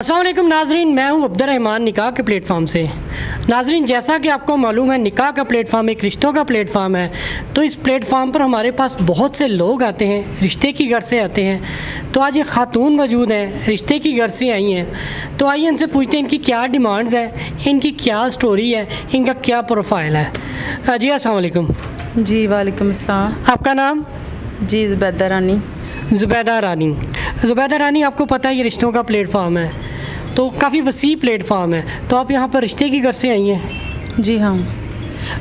अस्सलाम वालेकुम नाजरीन, मैं हूं अब्दुर्रहमान निकाह के प्लेटफॉर्म से। नाजरीन, जैसा कि आपको मालूम है निकाह का प्लेटफॉर्म एक रिश्तों का प्लेटफॉर्म है, तो इस प्लेटफॉर्म पर हमारे पास बहुत से लोग आते हैं, रिश्ते की घर से आते हैं। तो आज ये खातून मौजूद हैं, रिश्ते की घर से आई हैं, तो आइए इनसे पूछते हैं इनकी क्या डिमांड्स हैं, इनकी क्या स्टोरी है, इनका क्या प्रोफाइल है। जी अस्सलाम वालेकुम। जी वालेकुम अस्सलाम। आपका नाम? जी ज़ुबैदा रानी। ज़ुबैदा रानी। ज़ुबैदा रानी, आपको पता है ये रिश्तों का प्लेटफॉर्म है, तो काफ़ी वसी प्लेटफॉर्म है, तो आप यहाँ पर रिश्ते की घर से आई हैं? जी हाँ।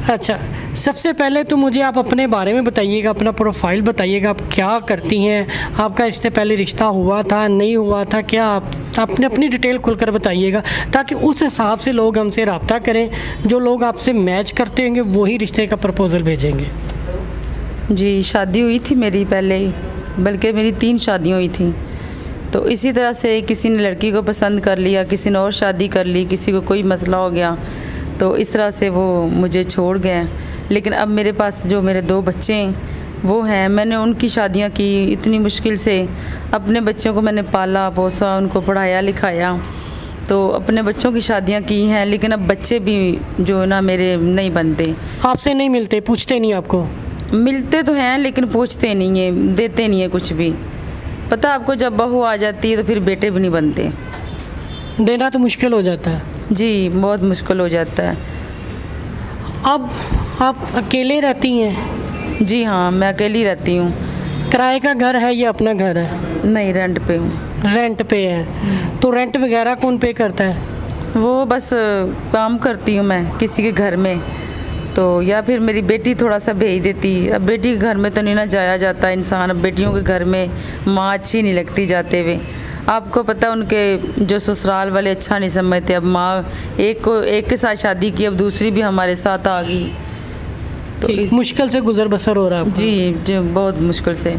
अच्छा, सबसे पहले तो मुझे आप अपने बारे में बताइएगा, अपना प्रोफाइल बताइएगा, आप क्या करती हैं, आपका इससे पहले रिश्ता हुआ था नहीं हुआ था, क्या आप अपने अपनी डिटेल खुलकर बताइएगा, ताकि उस हिसाब से लोग हमसे रब्ता करें। जो लोग आपसे मैच करते होंगे वही रिश्ते का प्रपोज़ल भेजेंगे। जी, शादी हुई थी मेरी पहले, बल्कि मेरी 3 शादियाँ हुई थी। तो इसी तरह से किसी ने लड़की को पसंद कर लिया, किसी ने और शादी कर ली, किसी को कोई मसला हो गया, तो इस तरह से वो मुझे छोड़ गए। लेकिन अब मेरे पास जो मेरे 2 बच्चे हैं वो हैं, मैंने उनकी शादियां की इतनी मुश्किल से। अपने बच्चों को मैंने पाला पोसा, उनको पढ़ाया लिखाया, तो अपने बच्चों की शादियां की हैं। लेकिन अब बच्चे भी जो ना मेरे नहीं बनते। आपसे नहीं मिलते, पूछते नहीं आपको? मिलते तो हैं लेकिन पूछते नहीं हैं, देते नहीं है कुछ भी। पता आपको, जब बहू आ जाती है तो फिर बेटे भी नहीं बनते। देना तो मुश्किल हो जाता है। जी, बहुत मुश्किल हो जाता है। अब आप अकेले रहती हैं? जी हाँ, मैं अकेली रहती हूँ। किराए का घर है या अपना घर है? नहीं, रेंट पे हूँ। रेंट पे है, तो रेंट वगैरह कौन पे करता है? वो बस काम करती हूँ मैं किसी के घर में, तो या फिर मेरी बेटी थोड़ा सा भेज देती। अब बेटी के घर में तो नहीं ना जाया जाता इंसान, अब बेटियों के घर में माँ अच्छी नहीं लगती जाते हुए। आपको पता, उनके जो ससुराल वाले अच्छा नहीं समझते। अब माँ एक के साथ शादी की, अब दूसरी भी हमारे साथ आ गई, तो मुश्किल से गुजर बसर हो रहा है? जी, बहुत मुश्किल से।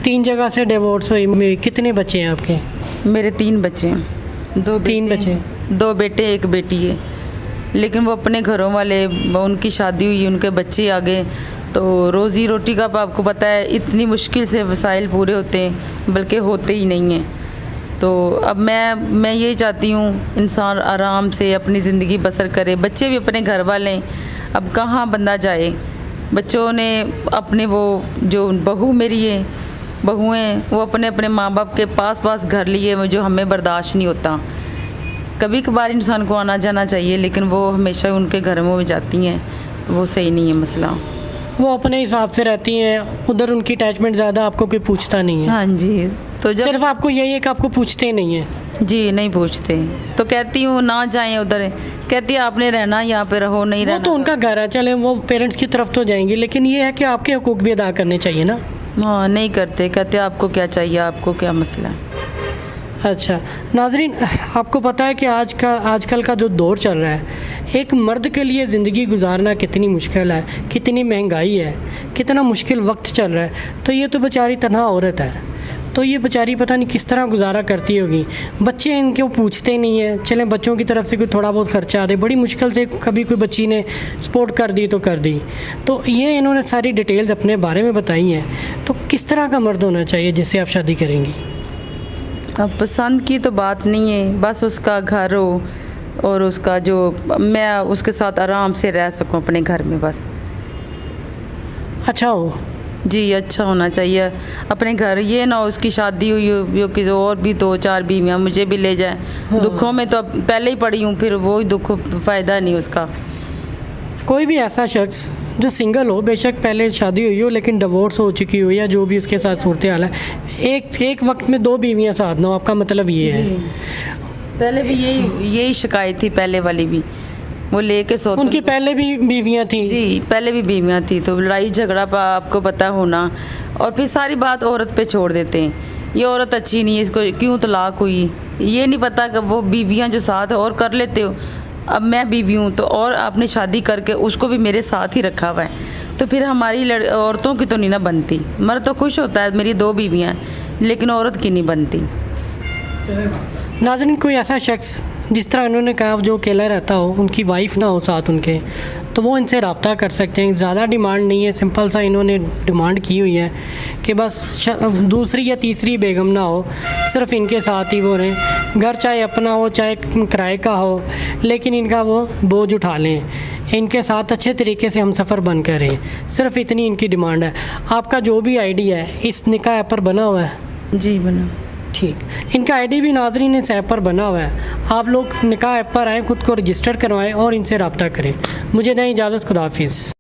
3 जगह से डिवोर्स हुई। कितने बच्चे हैं आपके? मेरे 3 बच्चे हैं। 3 बच्चे? 2 बेटे 1 बेटी है। लेकिन वो अपने घरों वाले, उनकी शादी हुई, उनके बच्चे आ गए, तो रोज़ी रोटी का आपको पता है इतनी मुश्किल से वसाइल पूरे होते हैं, बल्कि होते ही नहीं हैं। तो अब मैं यही चाहती हूँ इंसान आराम से अपनी ज़िंदगी बसर करे, बच्चे भी अपने घर वाले हैं। अब कहाँ बंदा जाए? बच्चों ने अपने वो जो बहू मेरी है, बहुएँ, वो अपने अपने माँ बाप के पास घर लिए, जो हमें बर्दाश्त नहीं होता। कभी कभार इंसान को आना जाना चाहिए, लेकिन वो हमेशा उनके घर में जाती हैं, तो वो सही नहीं है मसला। वो अपने हिसाब से रहती हैं, उधर उनकी अटैचमेंट ज़्यादा, आपको कोई पूछता नहीं है? हाँ जी। तो जब सिर्फ आपको यही है कि आपको पूछते नहीं है? जी, नहीं पूछते। तो कहती हूँ ना जाएं उधर, कहती है आपने रहना यहाँ पे रहो, नहीं रहना। वो तो उनका घर है, चले वो पेरेंट्स की तरफ तो जाएंगे, लेकिन ये है कि आपके हकूक़ भी अदा करने चाहिए ना? हाँ, नहीं करते, कहते आपको क्या चाहिए, आपको क्या मसला है। अच्छा नाजरीन, आपको पता है कि आजकल का जो दौर चल रहा है, एक मर्द के लिए ज़िंदगी गुजारना कितनी मुश्किल है, कितनी महंगाई है, कितना मुश्किल वक्त चल रहा है। तो ये तो बेचारी तन्हा औरत है, तो ये बेचारी पता नहीं किस तरह गुजारा करती होगी। बच्चे इनके पूछते नहीं हैं, चलें बच्चों की तरफ से कोई थोड़ा बहुत खर्चा दे, बड़ी मुश्किल से कभी कोई बच्ची ने सपोर्ट कर दी तो कर दी। तो ये इन्होंने सारी डिटेल्स अपने बारे में बताई हैं। तो किस तरह का मर्द होना चाहिए जिससे आप शादी करेंगी? अब पसंद की तो बात नहीं है, बस उसका घर हो और उसका जो मैं उसके साथ आराम से रह सकूं अपने घर में, बस अच्छा हो। जी, अच्छा होना चाहिए अपने घर। ये ना उसकी शादी हुई हो किसी और भी 2-4 बीवियाँ मुझे भी ले जाए। हाँ। दुखों में तो अब पहले ही पड़ी हूँ, फिर वो दुख फ़ायदा नहीं उसका। कोई भी ऐसा शख्स जो सिंगल हो, बेशक पहले शादी हुई हो लेकिन डिवोर्स हो चुकी हो, या जो भी उसके साथ सूरत हाल है, एक वक्त में 2 बीवियाँ साथ ना हो, आपका मतलब ये है? पहले भी यही शिकायत थी, पहले वाली भी वो लेके सोते। उनकी पहले भी बीवियाँ थी? जी, पहले भी बीवियाँ थी, तो लड़ाई झगड़ा आपको पता होना, और फिर सारी बात औरत पे छोड़ देते हैं। ये औरत अच्छी नहीं है, इसको क्यों तलाक हुई, ये नहीं पता कि वो बीवियाँ जो साथ और कर लेते हो। अब मैं बीवी हूँ तो, और आपने शादी करके उसको भी मेरे साथ ही रखा हुआ है, तो फिर हमारी औरतों की तो नहीं ना बनती। मर्द तो खुश होता है मेरी 2 बीवियाँ, लेकिन औरत की नहीं बनती। नाज़रीन, कोई ऐसा शख्स जिस तरह उन्होंने कहा जो अकेला रहता हो, उनकी वाइफ ना हो साथ उनके, تو وہ ان سے رابطہ کر سکتے ہیں. زیادہ ڈیمانڈ نہیں ہے, سمپل سا انہوں نے ڈیمانڈ کی ہوئی ہے کہ بس دوسری یا تیسری بیگم نہ ہو, صرف ان کے ساتھ ہی وہ رہیں. گھر چاہے اپنا ہو چاہے کرائے کا ہو, لیکن ان کا وہ بوجھ اٹھا لیں, ان کے ساتھ اچھے طریقے سے ہم سفر بن کر رہیں. صرف اتنی ان کی ڈیمانڈ ہے. آپ کا جو بھی آئی ڈی ہے اس نکاح ایپ پر بنا ہوا ہے؟ جی بنا. ٹھیک, ان کا آئی ڈی بھی ناظرین اس ایپ پر بنا ہوا ہے. آپ لوگ نکاح ایپ پر آئیں, خود کو رجسٹر کروائیں اور ان سے رابطہ کریں. مجھے دیں اجازت, خدا حافظ.